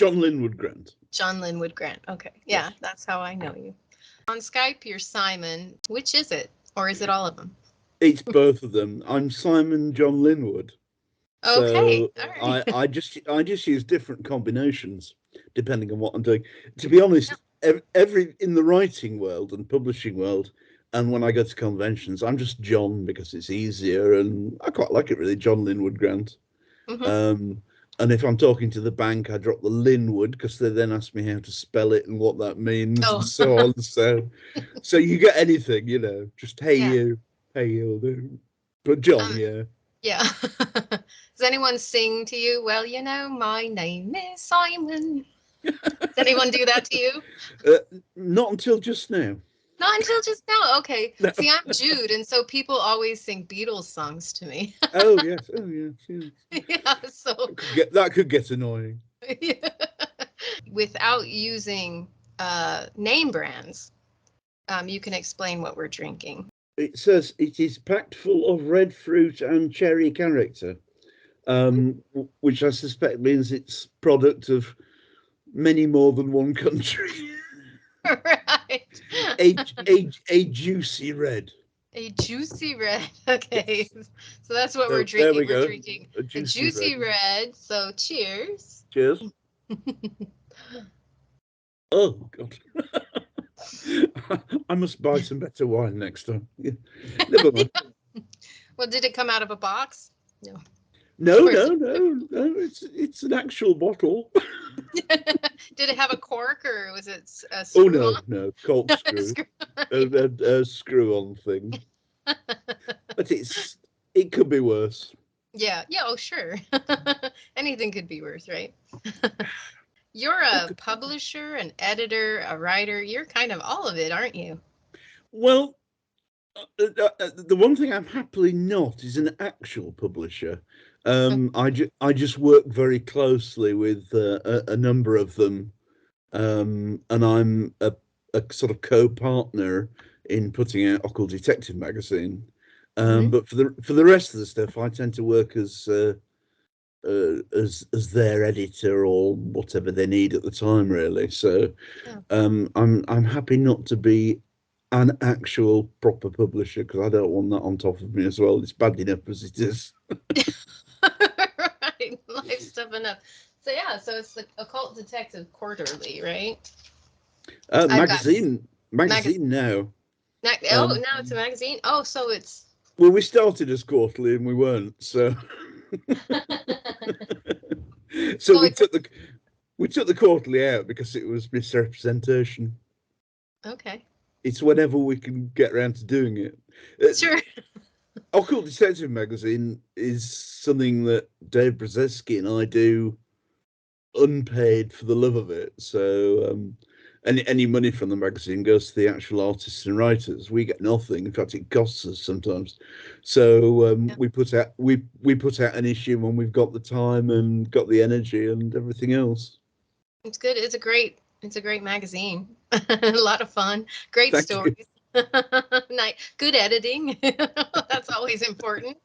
John Linwood Grant. John Linwood Grant. Okay. Yeah, that's how I know you. On Skype, you're Simon. Which is it? Or is it all of them? It's both of them. I'm Simon John Linwood. Okay. So All right. I just use different combinations depending on what I'm doing. To be honest, every in the writing world and publishing world, and when I go to conventions, I'm just John because it's easier, and I quite like it really. John Linwood Grant. And if I'm talking to the bank, I drop the Linwood because they then ask me how to spell it and what that means and so on. So you get anything, just hey you, but John, yeah. Yeah. Does anyone sing to you? Well, my name is Simon. Does anyone do that to you? Not until just now. Not until just now. Okay. No. See, I'm Jude, and so people always sing Beatles songs to me. Oh yes. Yeah. So that could get annoying. Yeah. Without using name brands, you can explain what we're drinking. It says it is packed full of red fruit and cherry character, which I suspect means it's product of many more than one country. Right. A juicy red. A juicy red. Okay. So that's what we're drinking. There we go. We're drinking a juicy red. So cheers. Cheers. Oh, God. I must buy some better wine next time. Yeah. Never mind. Well, did it come out of a box? No. No. It's an actual bottle. Did it have a cork or was it a screw? Oh no, corkscrew, a screw-on thing. But it could be worse. Yeah. Oh, sure. Anything could be worse, right? You're a publisher, an editor, a writer. You're kind of all of it, aren't you? Well, the one thing I'm happily not is an actual publisher. I just work very closely with a number of them, and I'm a sort of co-partner in putting out Occult Detective magazine. But for the rest of the stuff, I tend to work as their editor or whatever they need at the time, really. So I'm happy not to be an actual proper publisher because I don't want that on top of me as well. It's bad enough as it is. Right, life's tough enough. So so it's the Occult Detective Quarterly, right? Magazine now. Now it's a magazine. Oh, so it's. Well, we started as quarterly and we weren't, so. So we took the quarterly out because it was misrepresentation. Okay. It's whenever we can get around to doing it. Sure. Occult Detective magazine is something that Dave Brzezinski and I do unpaid for the love of it. So any money from the magazine goes to the actual artists and writers. We get nothing. In fact, it costs us sometimes. So we put out an issue when we've got the time and got the energy and everything else. It's good. It's a great magazine. A lot of fun. Great Thank stories. You. Nice. Good editing. That's always important.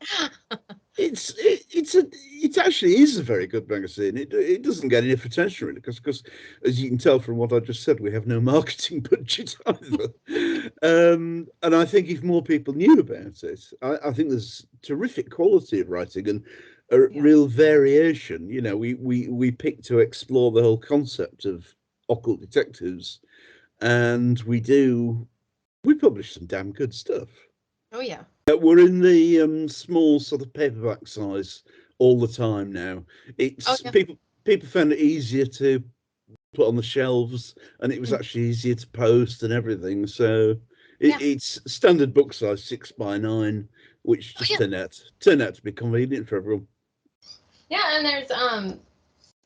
It actually is a very good magazine. It doesn't get enough attention really because as you can tell from what I just said, we have no marketing budget either. And I think if more people knew about it, I think there's terrific quality of writing and a real variation. We pick to explore the whole concept of occult detectives, and we publish some damn good stuff. Oh yeah. We're in the small sort of paperback size all the time now. It's people found it easier to put on the shelves, and it was actually easier to post and everything. So it's standard book size 6x9, which just turned out to be convenient for everyone. Yeah, and there's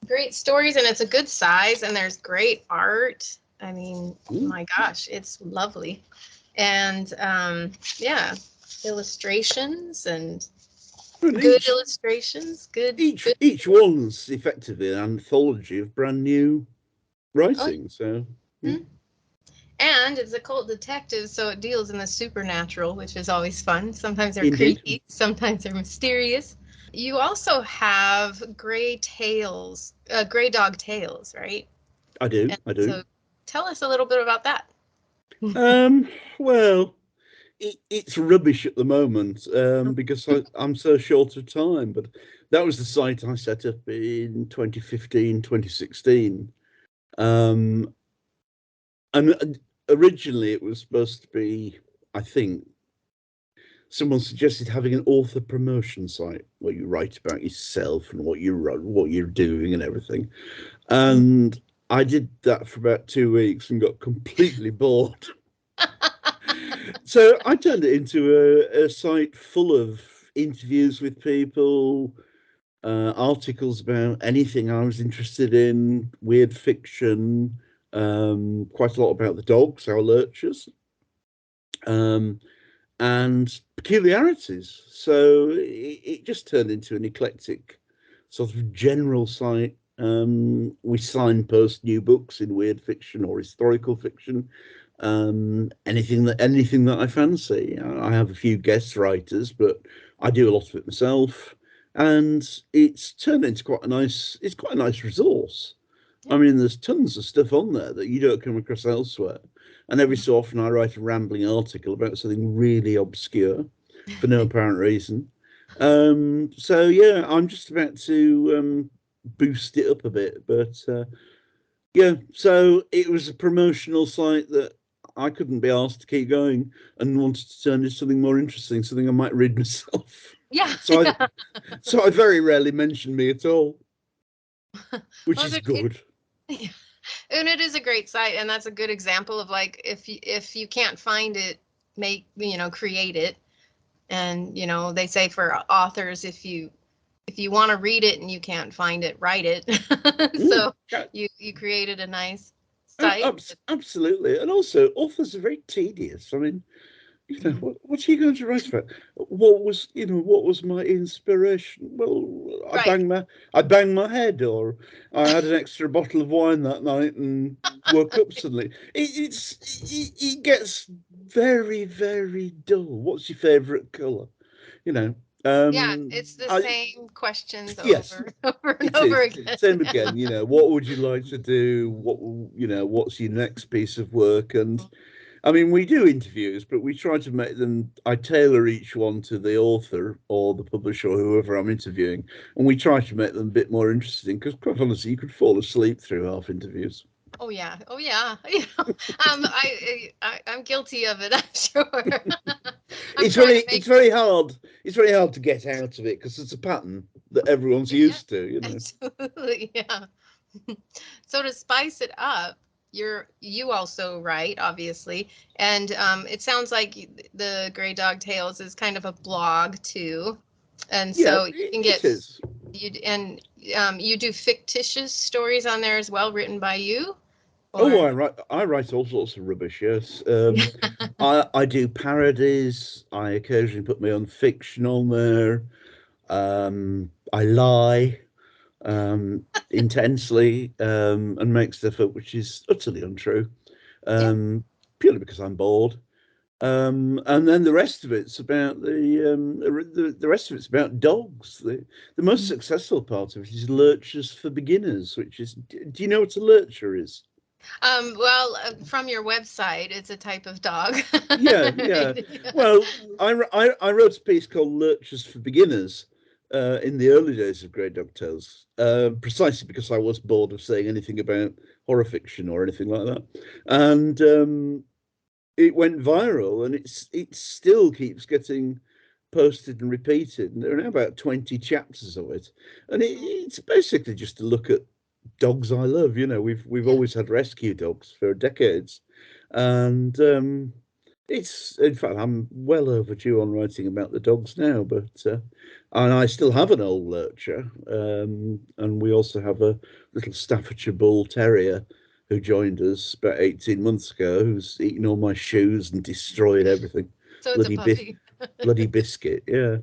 great stories, and it's a good size, and there's great art. I mean, my gosh, it's lovely, and illustrations and good illustrations. Good. Each one's effectively an anthology of brand new writing. So. And it's Occult Detective, so it deals in the supernatural, which is always fun. Sometimes they're creepy, sometimes they're mysterious. you also have gray dog tales, right? I do. And I do. so tell us a little bit about that. Well, it's rubbish at the moment because I'm so short of time. But that was the site I set up in 2015, 2016. Um, and originally it was supposed to be, I think, someone suggested having an author promotion site where you write about yourself and what you run, what you're doing, and everything. And I did that for about 2 weeks and got completely bored. So I turned it into a site full of interviews with people, articles about anything I was interested in, weird fiction, quite a lot about the dogs, our lurchers, um, and peculiarities. So it just turned into an eclectic sort of general site. We signpost new books in weird fiction or historical fiction, anything that I fancy. I have a few guest writers, but I do a lot of it myself, and it's turned into quite a nice. It's quite a nice resource. I Yeah. mean, there's tons of stuff on there that you don't come across elsewhere. And every so often, I write a rambling article about something really obscure for no apparent reason. So yeah, I'm just about to boost it up a bit, but yeah. So it was a promotional site that I couldn't be asked to keep going, and wanted to turn into something more interesting, something I might read myself. Yeah. So I Yeah. so I very rarely mention me at all, which Well, is good. yeah. And it is a great site, and that's a good example of like if you can't find it, create it. And they say for authors, if you want to read it and you can't find it, write it. Mm, So yeah, you created a nice site. absolutely. And also, authors are very tedious. I mean, Mhm. what are you going to write about? What was my inspiration? Well, Right. I banged my head, or I had an extra bottle of wine that night and woke up suddenly. It gets very, very dull. What's your favourite colour? You know, Yeah, it's the I same questions yes, over and over and it over is. again. Same again, what would you like to do? What's your next piece of work? And I mean, we do interviews, but we try to make them, I tailor each one to the author or the publisher or whoever I'm interviewing. And we try to make them a bit more interesting because, quite honestly, you could fall asleep through half interviews. Oh yeah, oh yeah. I'm guilty of it. I'm sure. I'm It's trying very, to make it's very hard. It's very hard to get out of it because it's a pattern that everyone's yeah, used to. absolutely, yeah. So to spice it up, you also write, obviously, and it sounds like the Gray Dog Tales is kind of a blog too, and Yeah, so you can it get is. you do fictitious stories on there as well, written by you, Oh, or I write all sorts of rubbish. Yes, yeah, I do parodies. I occasionally put my own fiction on there. I lie intensely and make stuff up which is utterly untrue, yeah. um, purely because I'm bored. And then the rest of it's about the rest of it's about dogs. The most successful part of it is lurchers for beginners, which is, do you know what a lurcher is? Well, from your website, it's a type of dog. Yeah, yeah. Right? Yeah. Well, I wrote a piece called Lurchers for Beginners in the early days of Grey Dog Tales, precisely because I was bored of saying anything about horror fiction or anything like that. And it went viral, and it still keeps getting posted and repeated. And there are now about 20 chapters of it. And it's basically just a look at dogs I love. We've Yeah. always had rescue dogs for decades. And it's, in fact, I'm well overdue on writing about the dogs now, but and I still have an old lurcher, and we also have a little Staffordshire Bull Terrier who joined us about 18 months ago, who's eaten all my shoes and destroyed everything. So it's a Bloody puppy. bloody biscuit, yeah.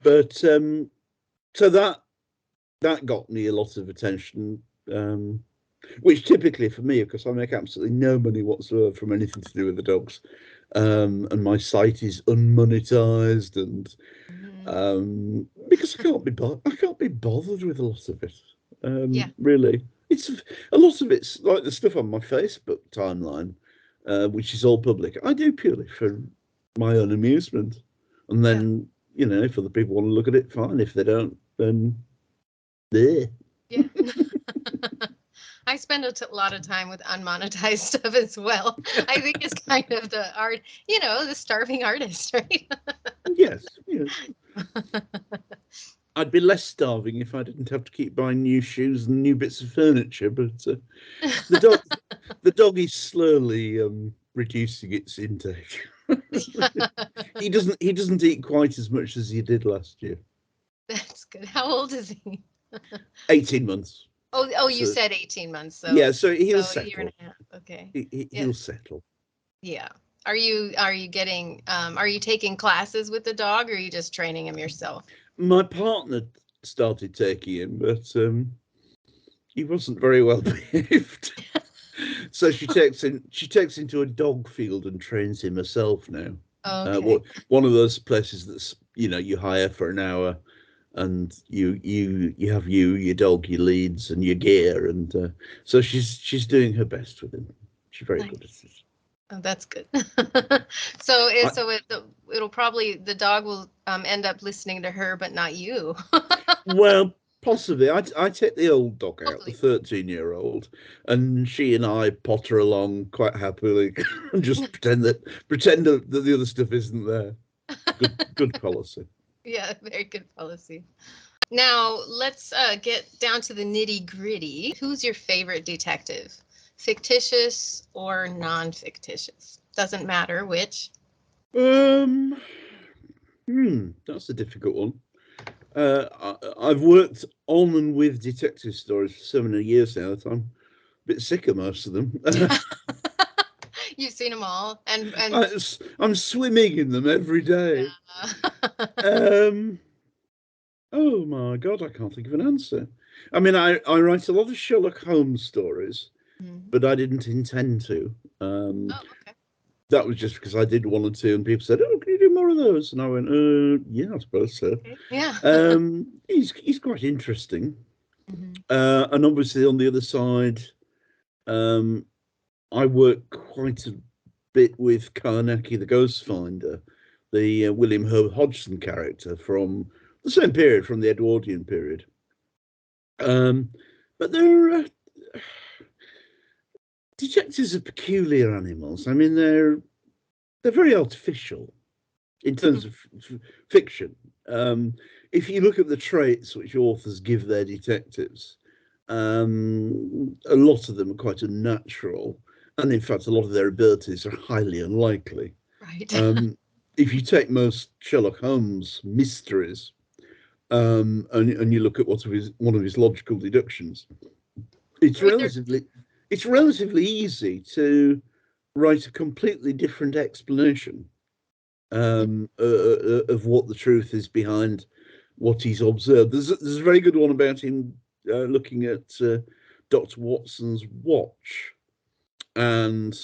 But so that got me a lot of attention. Which typically for me, because I make absolutely no money whatsoever from anything to do with the dogs, and my site is unmonetized, and Mhm. because I can't be bothered with a lot of it. Yeah. Really, it's a lot of it's like the stuff on my Facebook timeline, which is all public. I do purely for my own amusement, and Yeah. then if other people want to look at it, fine. If they don't, then there. Yeah. I spend lot of time with unmonetized stuff as well. I think it's kind of the art, the starving artist, right? Yes, yes. I'd be less starving if I didn't have to keep buying new shoes and new bits of furniture. But the dog, the dog is slowly reducing its intake. He doesn't eat quite as much as he did last year. That's good. How old is he? 18 months. Oh, you So said 18 months, yeah, so he'll so a year and settle. a half. Okay. Yeah. He'll settle. Yeah. Are you getting are you taking classes with the dog, or are you just training him yourself? My partner started taking him, but he wasn't very well behaved. So she takes him to a dog field and trains him herself now. Okay. One of those places that's you hire for an hour, and you have your dog, your leads, and your gear, and so she's doing her best with him. She's very good at it. Oh, that's good. So I, it'll probably, the dog will end up listening to her, but not you. well, possibly. I take the old dog out, the Hopefully. 13-year-old, and she and I potter along quite happily and just pretend that the other stuff isn't there. Good policy. Yeah, very good policy. Now let's get down to the nitty gritty. Who's your favorite detective? Fictitious or non-fictitious? Doesn't matter which. Um, that's a difficult one. I've worked on and with detective stories for so many years now that I'm a bit sick of most of them. You've seen them all, and I'm swimming in them every day. yeah. Um, oh my God, I can't think of an answer. I mean, I write a lot of Sherlock Holmes stories, but I didn't intend to. Oh, okay. That was just because I did one or two, and people said, "Oh, can you do more of those?" And I went, "Yeah, I suppose so." Okay. Yeah. He's quite interesting, Mhm. and obviously on the other side, um, I work quite a bit with Carnacki, the Ghost Finder, the William Herb Hodgson character from the same period, from the Edwardian period. But detectives are peculiar animals. I mean, they're very artificial in terms of fiction. If you look at the traits which authors give their detectives, a lot of them are quite unnatural, and in fact, a lot of their abilities are highly unlikely. Right. If you take most Sherlock Holmes mysteries, and you look at one of his logical deductions, it's I mean, they're relatively easy to write a completely different explanation of what the truth is behind what he's observed. There's a very good one about him looking at Dr. Watson's watch, and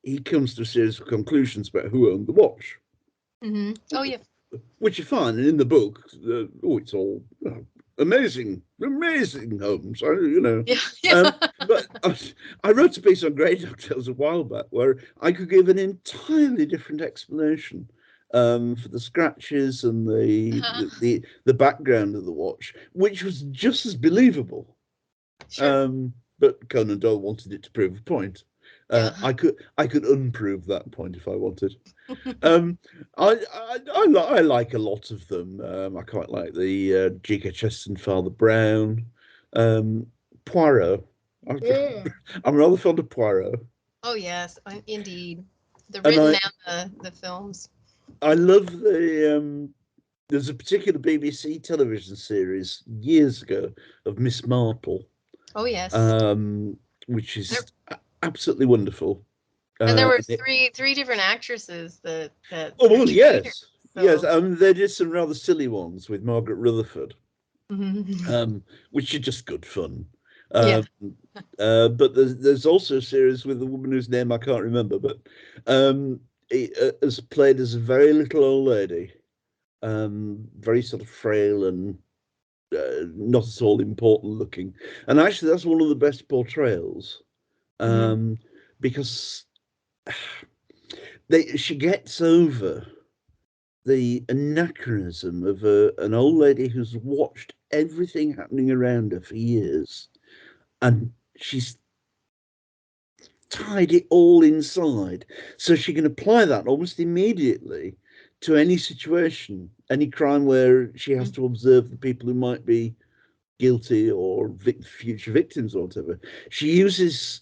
he comes to a series of conclusions about who owned the watch, Oh yeah. which are fine. And in the book, it's all amazing, amazing Holmes. Yeah. Um, Yeah. but I wrote a piece on Grey Ducktails a while back where I could give an entirely different explanation for the scratches and the background of the watch, which was just as believable. Sure. But Conan Doyle wanted it to prove a point. Yeah. I could unprove that point if I wanted. Um, I like a lot of them. I quite like the G.K. Chesterton, Father Brown, um, Poirot. I'm rather fond of Poirot, Oh yes, indeed. The and written and the films. I love there's a particular BBC television series years ago of Miss Marple, Oh yes. um, which There, is absolutely wonderful. and there were And three different actresses that oh well, portrayed her. yes, yes. So They did some rather silly ones with Margaret Rutherford, mhm. which are just good fun. Yeah. Um, but there's also a series with a woman whose name I can't remember, but is played as a very little old lady, very sort of frail and not at all important looking. And actually, that's one of the best portrayals, Mhm. because she gets over the anachronism of an old lady who's watched everything happening around her for years, and she's tied it all inside, so she can apply that almost immediately to any situation, any crime where she has to observe the people who might be guilty or future victims or whatever. She uses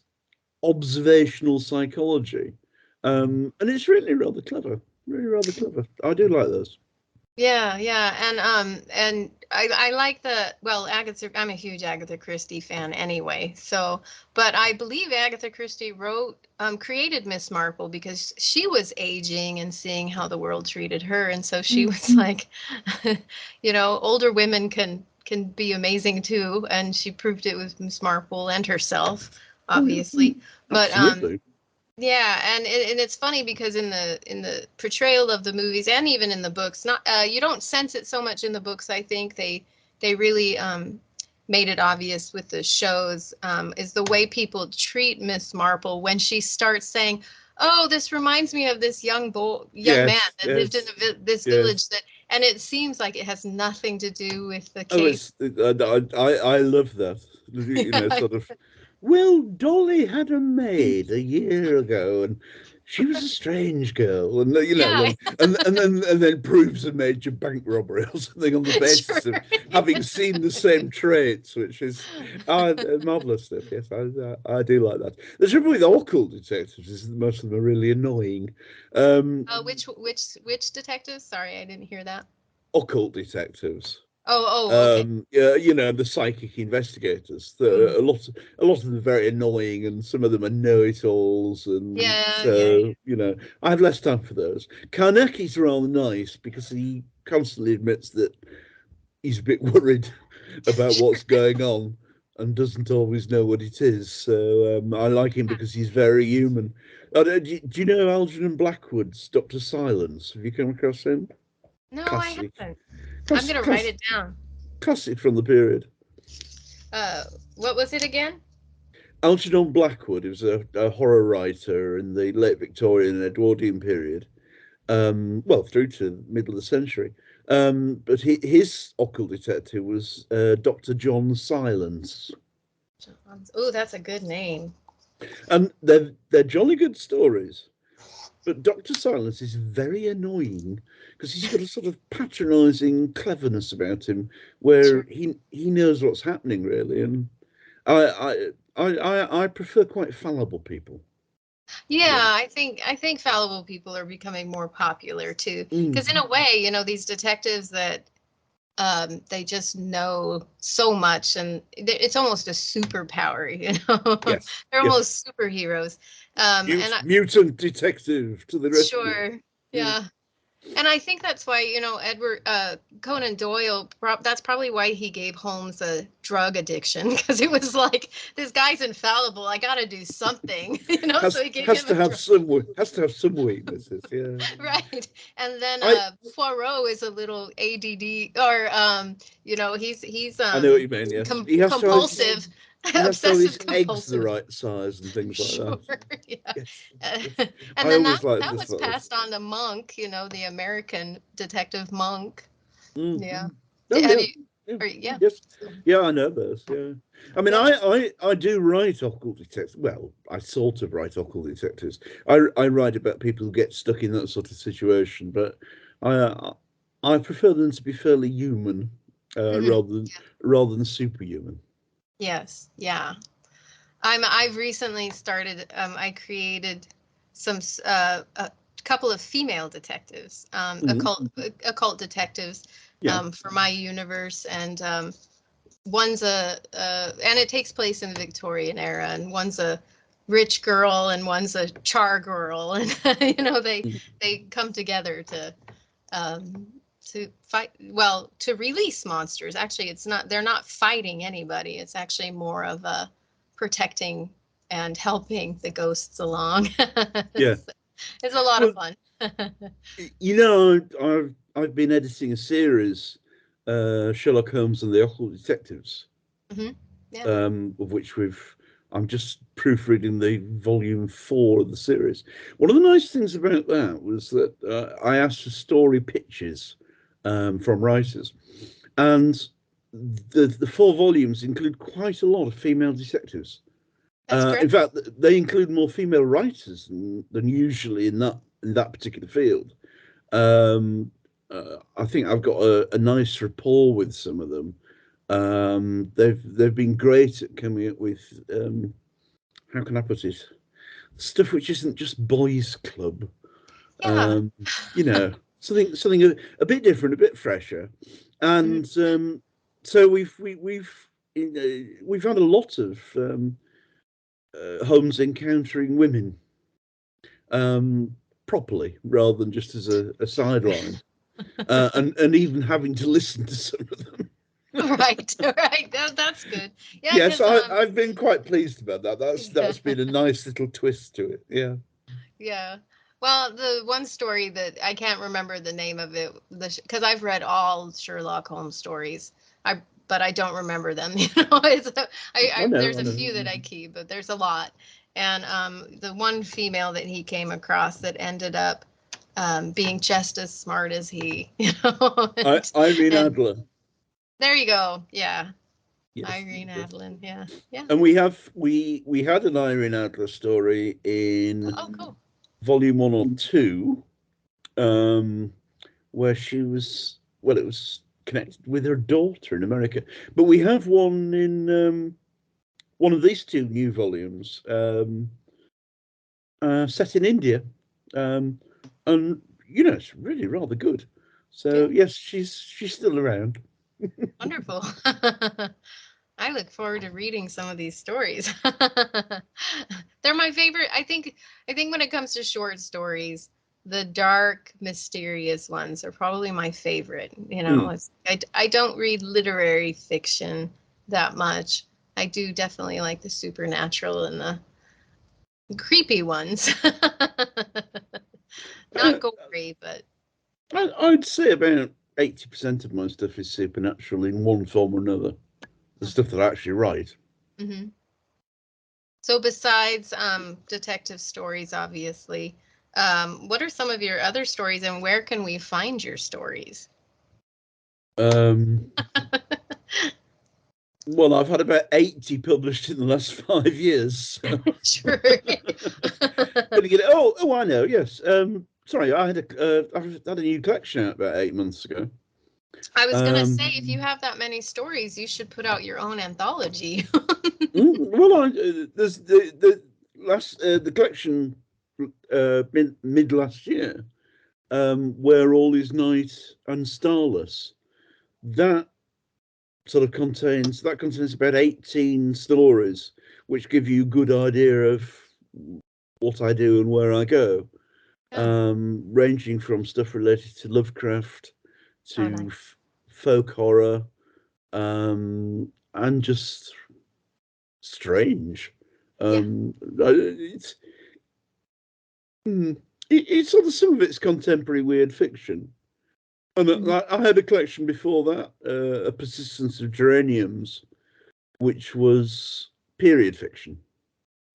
observational psychology, and it's really rather clever. Really rather clever. I do like those. Yeah, yeah, and I like the well, Agatha. I'm a huge Agatha Christie fan anyway. So, but I believe Agatha Christie wrote created Miss Marple because she was aging and seeing how the world treated her, and so she was like, older women can be amazing too, and she proved it with Miss Marple and herself, Oh yeah, obviously. But absolutely. yeah, and it's funny because in the portrayal of the movies and even in the books, not you don't sense it so much in the books. I think they really made it obvious with the shows, is the way people treat Miss Marple when she starts saying, "Oh, this reminds me of this young man Yes, that lived in yes, this yes. village that," and it seems like it has nothing to do with the Oh, case. I love that. Sort of. Well, Dolly had a maid a year ago, and she was a strange girl, and Yeah, and then proves a major bank robbery or something on the basis sure. of having seen the same traits, which is marvelous stuff. Yes, I do like that. The trouble with occult detectives is that most of them are really annoying. Um, Which detectives? Sorry, I didn't hear that. Occult detectives. Oh, okay. Yeah, the psychic investigators. Mm. A lot of them are very annoying, and some of them are know-it-alls, and Yeah, yeah, so I have less time for those. Karnaki's rather nice because he constantly admits that he's a bit worried about what's sure. going on and doesn't always know what it is. So I like him because he's very human. Do you know Algernon Blackwood's Dr. Silence? Have you come across him? No, I Classic, haven't. I'm classic, gonna write classic, it down. classic from the period. Uh, what was it again? Algernon Blackwood, he was a horror writer in the late Victorian and Edwardian period, well, through to the middle of the century. But his occult detective was Dr. John Silence. Oh, that's a good name. And they're jolly good stories. But Dr. Silence is very annoying because he's got a sort of patronising cleverness about him where Sure. he knows what's happening, really. And I prefer quite fallible people, to be Yeah, honest. I think fallible people are becoming more popular too. Because in Mm. a way, these detectives that they just know so much, and it's almost a superpower. Yes, They're yes. almost superheroes. And Mutant detective to the rescue. sure, Yeah. yeah. And I think that's why, Edward Conan Doyle, that's probably why he gave Holmes a drug addiction, because it was like, this guy's infallible. I got to do something, so has he gave has him to a have drug. some weaknesses. Yeah. Right. And then I Poirot is a little ADD, or he's I know what you mean. Yes, compulsive, he has to have his obsessive eggs the compulsive. right size and things like Sure. that. Yeah. Yes, Uh, yes. and I then always that like that this was about this. passed on to Monk, the American detective Monk. Mm. Yeah. Oh Have yeah, you? yeah, Or yeah. yes, yeah. I know those. Yeah, I mean, Yeah. I do write occult detectives. Well, I sort of write occult detectives. I write about people who get stuck in that sort of situation, but I I prefer them to be fairly human, Hmm. rather than superhuman. Yes. Yeah. I've recently started. I created a couple of female detectives, Mm. occult detectives, Yeah, for my universe, and one's and it takes place in the Victorian era, and one's a rich girl and one's a char girl, and mm. they come together um, to fight, well, to release monsters. Actually, it's not, they're not fighting anybody. It's actually more of a protecting and helping the ghosts along. Yeah. it's, it's a lot of Well, fun. you know, I've been editing a series, Sherlock Holmes and the Occult Detectives, Yeah. of which I'm just proofreading the volume 4 of the series. One of the nice things about that was that I asked for story pitches from writers, and the 4 volumes include quite a lot of female detectives. That's great. In fact, they include more female writers than usually in that particular field. I think I've got a nice rapport with some of them. They've been great at coming up with how can I put it, stuff which isn't just boys' club. Yeah. You know, something a bit different, a bit fresher, and so we've had a lot of Holmes encountering women properly rather than just as a sideline, and even having to listen to some of them. Right. Right. That's good. Yeah. Yes, Because I've been quite pleased about that. That's been a nice little twist to it. Yeah. Yeah. Well, the one story that I can't remember the name of it, because I've read all Sherlock Holmes stories, but I don't remember them. There's I a know. few that I keep, but there's a lot. And the one female that he came across that ended up being just as smart as he, Irene and Adler. there you go. Yeah, Yes. Irene Adlin. Yeah, yeah. And we had an Irene Adler story in Oh, cool. volume 1 or 2, where she was, well, it was connected with her daughter in America. But we have one in one of these 2 new volumes, set in India, and it's really rather good. So Good. yes, she's still around. Wonderful. I look forward to reading some of these stories. They're my favorite. I think when it comes to short stories, the dark, mysterious ones are probably my favorite. I don't read literary fiction that much. I do definitely like the supernatural and the creepy ones. Uh, Not gory, but I'd say about 80% of my stuff is supernatural in one form or another. The stuff that I actually write. hmm. So besides detective stories, obviously, what are some of your other stories, and where can we find your stories? Um, well, I've had about 80 published in the last 5 years. So. Sure. Gonna get it. Oh, I know. Yes. Sorry, I've had a new collection out about 8 months ago. I was gonna say, if you have that many stories, you should put out your own anthology. Well, there's the collection mid last year, where all is night and starless. That contains about 18 stories, which give you a good idea of what I do and where I go, Yeah. ranging from stuff related to Lovecraft Oh, to nice. folk horror, and just strange. Yeah. It's it's sort of, some of it's contemporary weird fiction. And Mhm. I had a collection before that, A Persistence of Geraniums, which was period fiction.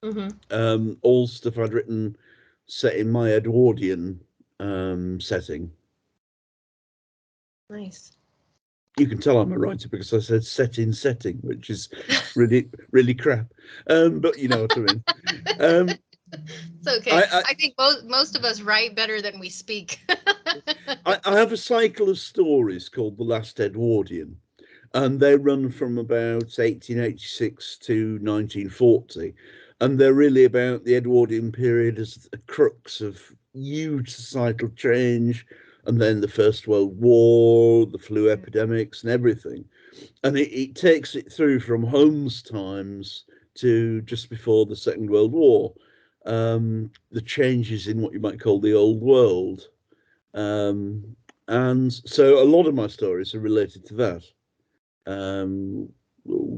Mhm. All stuff I'd written set in my Edwardian setting. Nice. You can tell I'm a writer because I said set in setting, which is really, really crap. But you know what I mean. Um, It's okay. I, I think most of us write better than we speak. I have a cycle of stories called The Last Edwardian, and they run from about 1886 to 1940. And they're really about the Edwardian period as the crux of huge societal change, and then the First World War, the flu epidemics, and everything. And it takes it through from Holmes' times to just before the Second World War. The changes in what you might call the old world. And so a lot of my stories are related to that.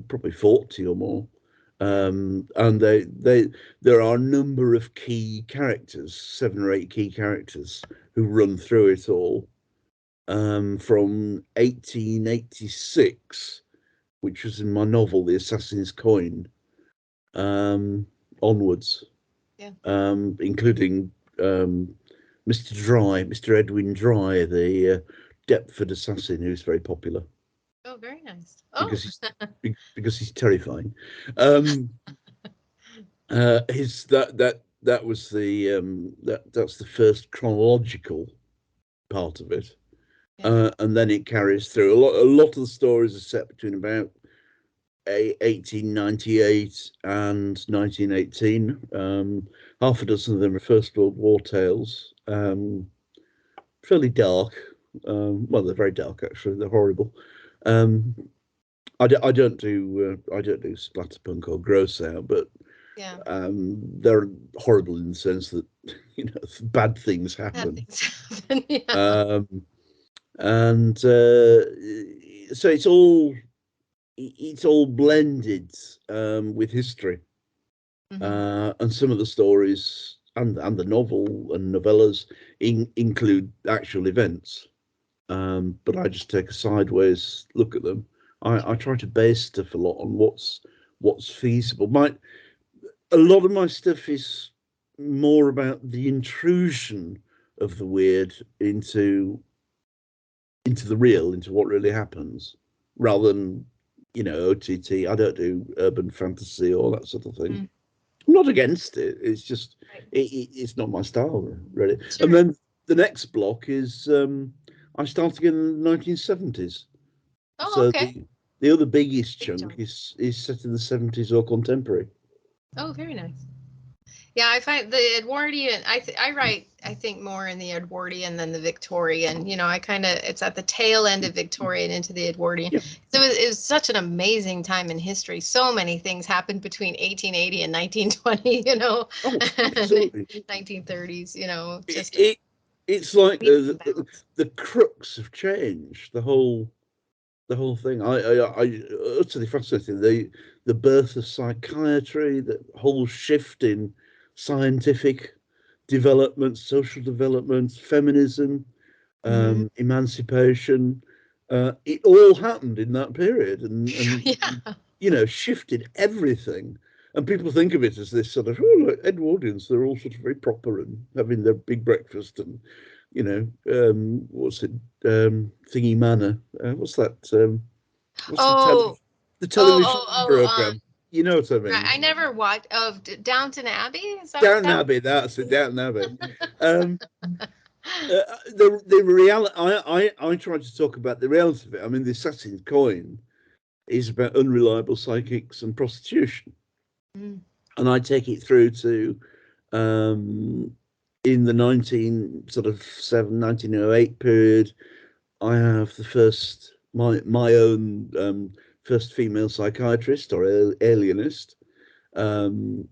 Probably 40 or more. And there are a number of key characters, 7 or 8 key characters who run through it all. from 1886, which was in my novel, The Assassin's Coin, onwards, Yeah. Including Mr. Edwin Dry, the Deptford assassin, who's very popular Oh, very nice. Oh, because he's terrifying. His that was that's the first chronological part of it, yeah. and then it carries through. A lot of the stories are set between about 1898 and 1918. Half a dozen of them are First World War tales. Fairly dark. Well, they're very dark actually. They're horrible. Um, I don't do splatterpunk or gross out, but Yeah. they're horrible in the sense that bad things Bad happen. things happen. Yeah. Um, and so it's all blended with history, Hmm. and some of the stories and the novel and novellas include actual events. But I just take a sideways look at them. I try to base stuff a lot on what's feasible. A lot of my stuff is more about the intrusion of the weird into the real, into what really happens, rather than OTT. I don't do urban fantasy or that sort of thing. Mm, I'm not against it. It's just right. it's not my style really. And Sure. then the next block is I start again in the 1970s. Oh, So okay. the other biggest Big chunk jump. is set in the 70s or contemporary. Oh, very nice. Yeah, I find the Edwardian. I write. I think more in the Edwardian than the Victorian. I kind of it's at the tail end of Victorian into the Edwardian. Yeah. So it was such an amazing time in history. So many things happened between 1880 and 1920. Oh, And absolutely. 1930s. It, Just it it's like leaps and bounds. the crux of change. The whole thing. I utterly fascinating. The birth of psychiatry, the whole shift in scientific development, social development, feminism, Hmm. emancipation. It all happened in that period, and Yeah. shifted everything. And people think of it as this sort of, like Edwardians, they're all sort of very proper and having their big breakfast and, what's it, Thingy Manor. What's that? What's Oh. the Oh. television Oh. Oh. program? You know what I Right. mean? I never watched of Downton Abbey. Is Down that? Abbey, that's it, Down Abbey. Um, the reality, I tried to talk about the reality of it. I mean, the Assassin's Coin is about unreliable psychics and prostitution. Mm, And I take it through to um, in the 1908 period. I have the first my own first female psychiatrist or alienist, um,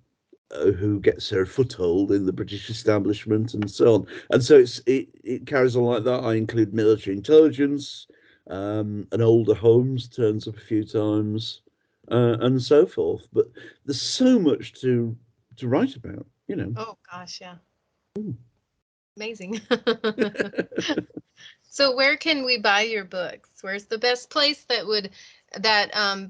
who gets her foothold in the British establishment and so on. And so it carries on like that. I include military intelligence, an older Holmes turns up a few times, and so forth. But there's so much to write about. oh gosh, yeah. Mm. Amazing. So where can we buy your books? Where's the best place that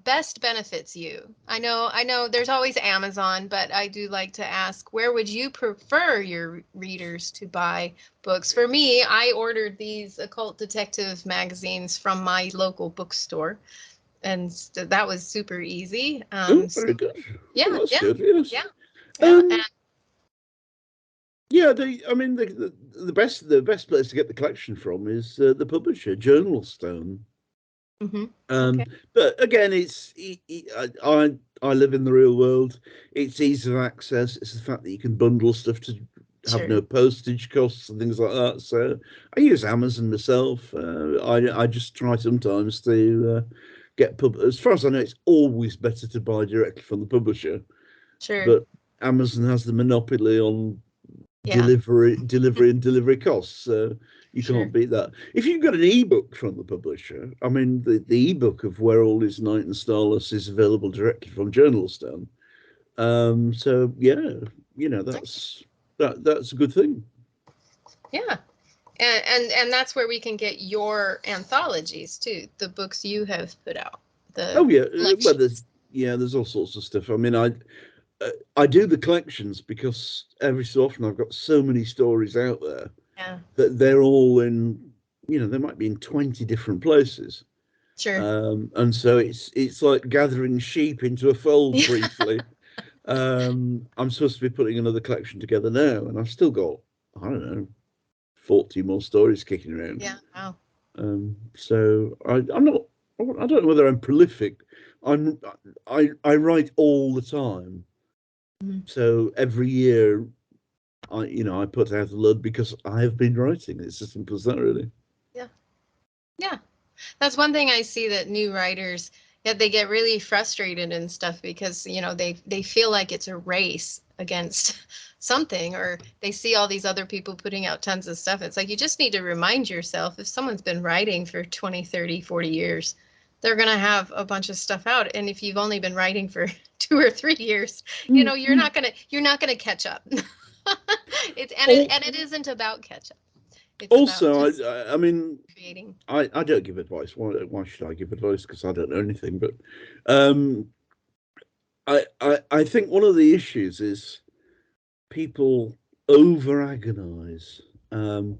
best benefits you? I know there's always Amazon, but I do like to ask, where would you prefer your readers to buy books? For me, I ordered these occult detective magazines from my local bookstore, and that was super easy. Oh, So very good. yeah, Oh, that's yeah, good. Yes. yeah, yeah. And Um, yeah. I mean, the best place to get the collection from is the publisher, Journalstone. hmm. Um, Okay, but again, I live in the real world. It's ease of access. It's the fact that you can bundle stuff to have no sure, postage costs and things like that. So I use Amazon myself. I just try sometimes to get as far as I know, it's always better to buy directly from the publisher. sure. But Amazon has the monopoly on Yeah, delivery costs. So you sure. can't beat that. If you've got an ebook from the publisher, I mean, the ebook of Where All Is Night and Starless is available directly from Journalstone. So yeah, Okay. that's a good thing. Yeah. And that's where we can get your anthologies too, the books you have put out. Oh yeah, well Collections. there's all sorts of stuff. I mean, I do the collections because every so often I've got so many stories out there Yeah, that they're all in, they might be in 20 different places. sure. And so it's like gathering sheep into a fold briefly. I'm supposed to be putting another collection together now, and I've still got, I don't know, 40 more stories kicking around. Yeah, wow. So I'm not, I don't know whether I'm prolific. I write all the time. Mhm. So every year I put out a load because I have been writing. It's as simple as that, really. Yeah, yeah. That's one thing I see, that new writers, yeah, they get really frustrated and stuff because, they feel like it's a race against something, or they see all these other people putting out tons of stuff. It's like, you just need to remind yourself, if someone's been writing for 20, 30, 40 years, they're going to have a bunch of stuff out. And if you've only been writing for 2 or 3 years, you're not going to catch up. It isn't about catch up. It's about Also, just I mean, creating. I don't give advice. Why should I give advice? Because I don't know anything. But um, I think one of the issues is people over agonize. Um,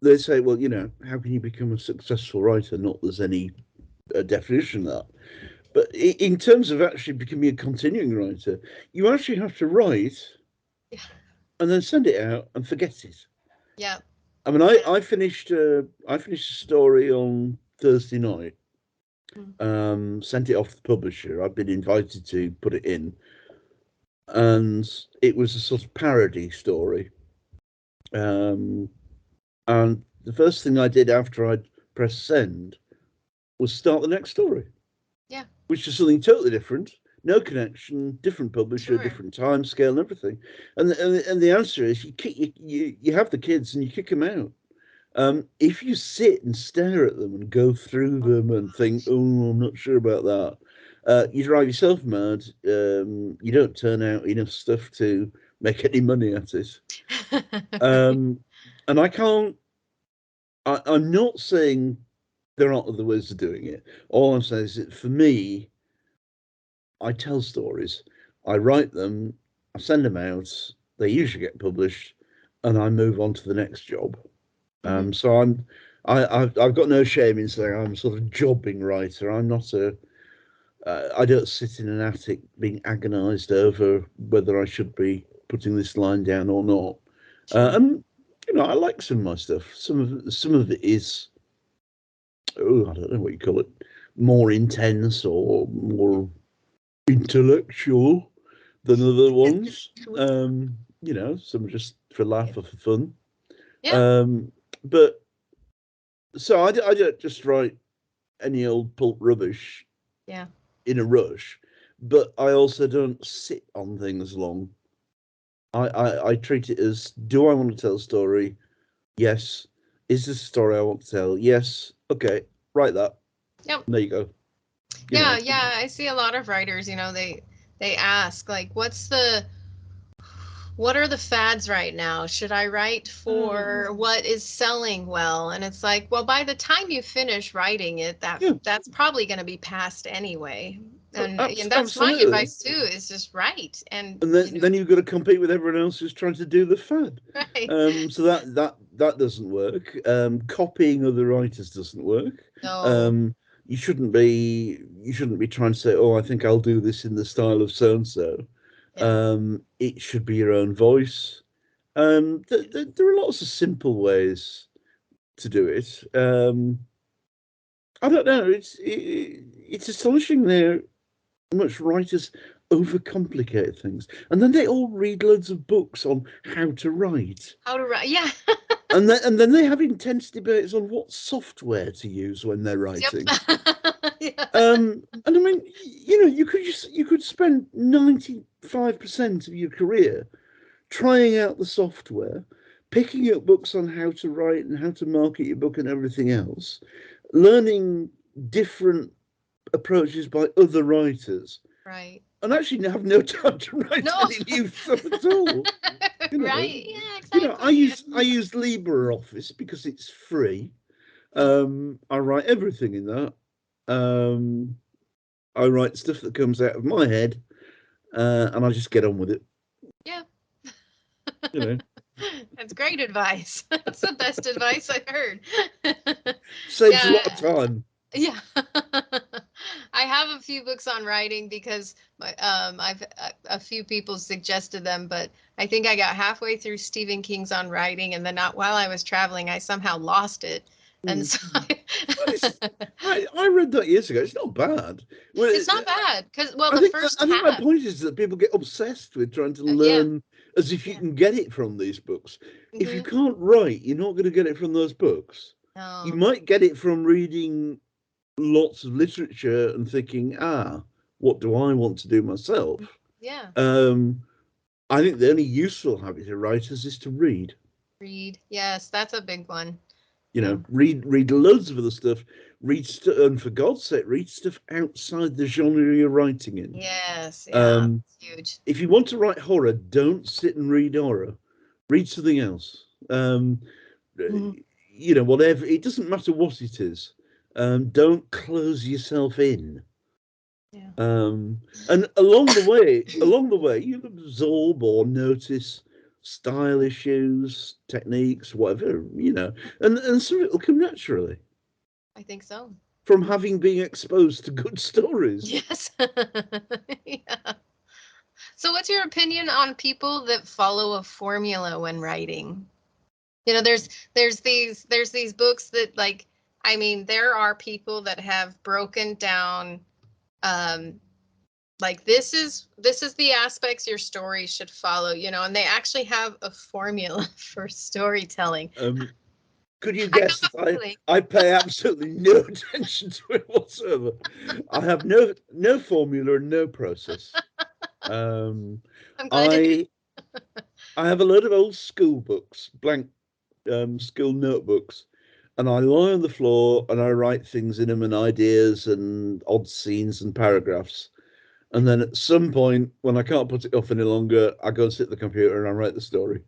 they say, well, how can you become a successful writer? Not there's any definition of that. But in terms of actually becoming a continuing writer, you actually have to write Yeah. and then send it out and forget it. Yeah. I mean, Yeah. I finished a story on Thursday night. Mm. Sent it off the publisher. I'd been invited to put it in, and it was a sort of parody story. Um, and the first thing I did after I'd pressed send was start the next story, Yeah. which is something totally different. No connection, different publisher, Sure. different time scale, and everything. And the answer is you have the kids and you kick them out. If you sit and stare at them and go through Oh, them and think, gosh. oh, I'm not sure about that, you drive yourself mad. You don't turn out enough stuff to make any money at it. Right. And I can't, I'm not saying there aren't other ways of doing it. All I'm saying is that for me, I tell stories, I write them, I send them out, they usually get published, and I move on to the next job. Mhm. So I've got no shame in saying I'm a sort of jobbing writer. I'm not I don't sit in an attic being agonised over whether I should be putting this line down or not. Sure. And I like some of my stuff. Some of it is, I don't know what you call it, more intense or more intellectual than other ones. Sure. Some are just for laugh or for fun. Yeah. Um, but so I don't just write any old pulp rubbish Yeah. in a rush, but I also don't sit on things long. I treat it as, do I want to tell a story? Yes. Is this a story I want to tell? Yes. Okay, write that. Yep. And there you go. You Yeah. know. Yeah. I see a lot of writers, they ask, like, what are the fads right now? Should I write for what is selling well? And it's like, well, by the time you finish writing it, Yeah, that's probably going to be past anyway. And that's my absolutely. advice too, is just write. And And then you've got to compete with everyone else who's trying to do the fad. right. So that doesn't work. Copying other writers doesn't work. No. Um, you shouldn't be trying to say, oh, I think I'll do this in the style of so and so. Yeah. It should be your own voice. There are lots of simple ways to do it. I don't know. It's astonishing there much writers overcomplicate things, and then they all read loads of books on how to write, How to write. Yeah. and then they have intense debates on what software to use when they're Yep. writing. Yeah. And I mean, you could spend 95% of your career trying out the software, picking up books on how to write and how to market your book and everything else, learning different approaches by other writers, Right. and actually have no time to write No. any new stuff at all. You know, Right? Yeah, exactly. I use LibreOffice because it's free. I write everything in that. Um, I write stuff that comes out of my head, and I just get on with it. Yeah. You know, That's great advice. That's the best advice I've heard. saves a Yeah, lot of time. yeah. I have a few books on writing because I've a few people suggested them, but I think I got halfway through Stephen King's On Writing, and then while I was traveling, I somehow lost it, and Mm. so Well, I read that years ago. It's not bad. Well, it's not bad because well, I the think first I think my half, point is that people get obsessed with trying to yeah, learn as if you yeah, can get it from these books. If you hmm can't write, you're not going to get it from those books. You no, might get it from reading lots of literature and thinking, what do I want to do myself? yeah, Um, I think the only useful habit of writers is to read. read, yes, that's a big one, You yeah, know, read loads of other stuff. And for God's sake, read stuff outside the genre you're writing in. yes, yeah, Um, it's huge, if you want to write horror, don't sit and read horror. Read something else. Mhm. Whatever. It doesn't matter what it is. Don't close yourself in. yeah. And along the way, you'll absorb or notice style issues, techniques, whatever, and some of it will come naturally I think so. from having been exposed to good stories. Yes. Yeah. So what's your opinion on people that follow a formula when writing? There's these books that like I mean there are people that have broken down um like this is the aspects your story should follow, and they actually have a formula for storytelling. Um, could you I have guess a that I feeling. I pay absolutely no attention to it whatsoever? I have no formula and no process. Um, I'm glad to hear. I I have a load of old school books, blank school notebooks, and I lie on the floor and I write things in them and ideas and odd scenes and paragraphs. And then at some point, when I can't put it off any longer, I go and sit at the computer and I write the story,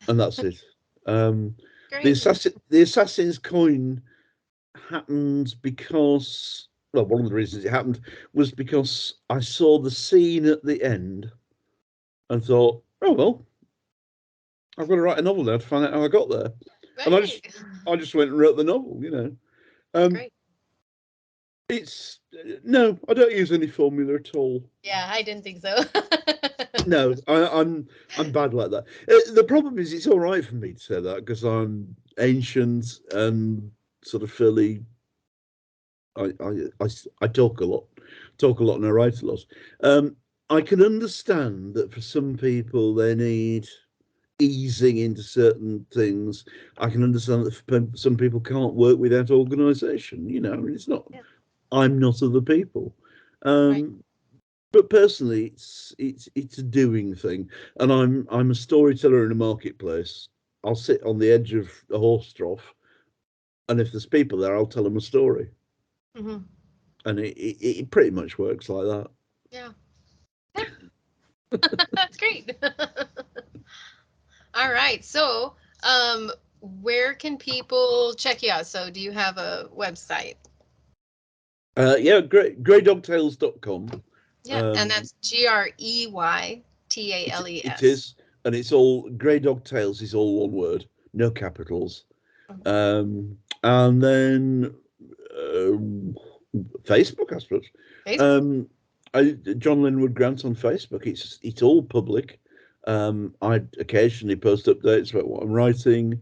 and that's it. Um, Great. the assassin's coin happened because, well, one of the reasons it happened was because I saw the scene at the end and thought, oh well, I've got to write a novel now to find out how I got there. And Right. I just went and wrote the novel. That's Um, great. it's no, I don't use any formula at all. Yeah, I didn't think so. No, I'm bad like that. The problem is, it's all right for me to say that because I'm ancient and sort of fairly. I talk a lot, and I write a lot. Um, I can understand that for some people they need easing into certain things. I can understand that some people can't work without organisation. It's not. Yeah, I'm not other people. right. Um, but personally, it's a doing thing, and I'm a storyteller in a marketplace. I'll sit on the edge of a horse trough, and if there's people there, I'll tell them a story, Hmm. and it pretty much works like that. Yeah. Yeah. That's great. All right. So, where can people check you out? So, do you have a website? Yeah, greydogtales.com. Yeah, and Um, that's GREYTALES. it is, and it's all Grey Dog Tales is all one word, no capitals. And then um, Facebook, I suppose. Facebook. Um, John Linwood Grant on Facebook. It's all public. I occasionally post updates about what I'm writing.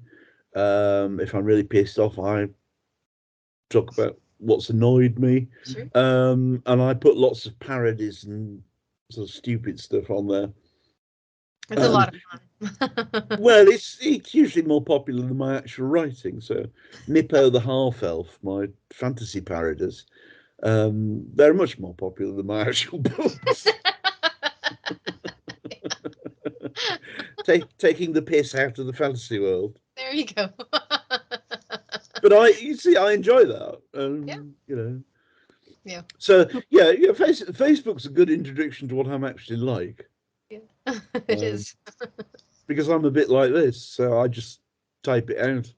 If I'm really pissed off, I talk about what's annoyed me. Sure. And I put lots of parodies and sort of stupid stuff on there. It's a Um, lot of fun. well, it's usually more popular than my actual writing. So, Nippo the Half Elf, my fantasy parodies, they're much more popular than my actual books. Taking the piss out of the fantasy world. There you go. But you see, I enjoy that. Yeah. Yeah. So yeah. Facebook's a good introduction to what I'm actually like. Yeah. It Um, is. because I'm a bit like this, so I just type it out.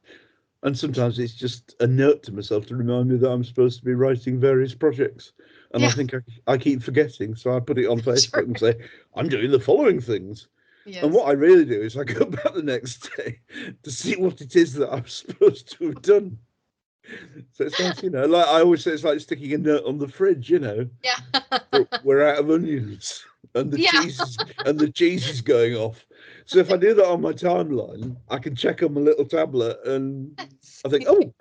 And sometimes it's just a note to myself to remind me that I'm supposed to be writing various projects. And I Yeah, think I keep forgetting. So I put it on Facebook sure. and say, I'm doing the following things. And Yes. what I really do is I go back the next day to see what it is that I'm supposed to have done. So it's nice, like I always say, it's like sticking a note on the fridge, Yeah. we're out of onions and the Yeah. cheese is going off. So if I do that on my timeline, I can check on my little tablet and I think, oh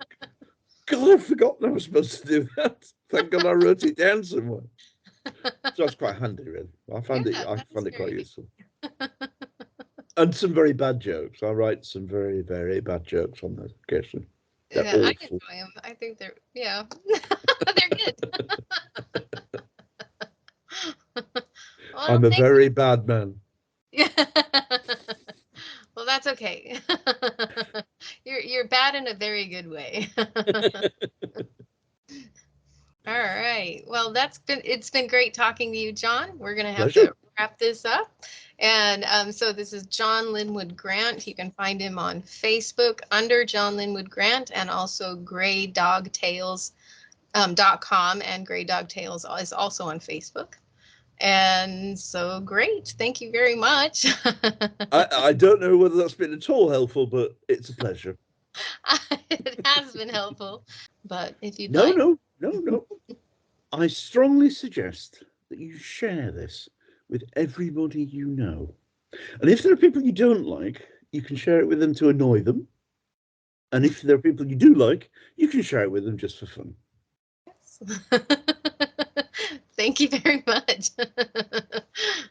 God, I've forgotten I was supposed to do that. Thank God I wrote it down somewhere. So that's quite handy, really. I Yeah, found it that's quite very useful. And some very bad jokes. I write some very, very bad jokes on those occasionally. They're yeah, I awful. enjoy them. I think they're they're good. Well, I'm a thank very bad man. you. Well, that's okay. You're bad in a very good way. All right. Well, it's been great talking to you, John. We're gonna have Pleasure. to wrap this up. And so this is John Linwood Grant. You can find him on Facebook under John Linwood Grant, and also graydogtales.com, and Gray Dog Tales is also on Facebook. And so great. Thank you very much. I don't know whether that's been at all helpful, but it's a pleasure. It has been helpful, but if you'd No, like. no, no, no. I strongly suggest that you share this with everybody you know. And if there are people you don't like, you can share it with them to annoy them. And if there are people you do like, you can share it with them just for fun. Thank you very much. All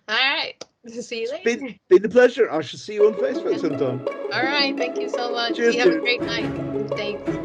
right. See you It's later. been a pleasure. I shall see you on Facebook sometime. All right. Thank you so much. Cheers, You have a dude. great night. Thanks.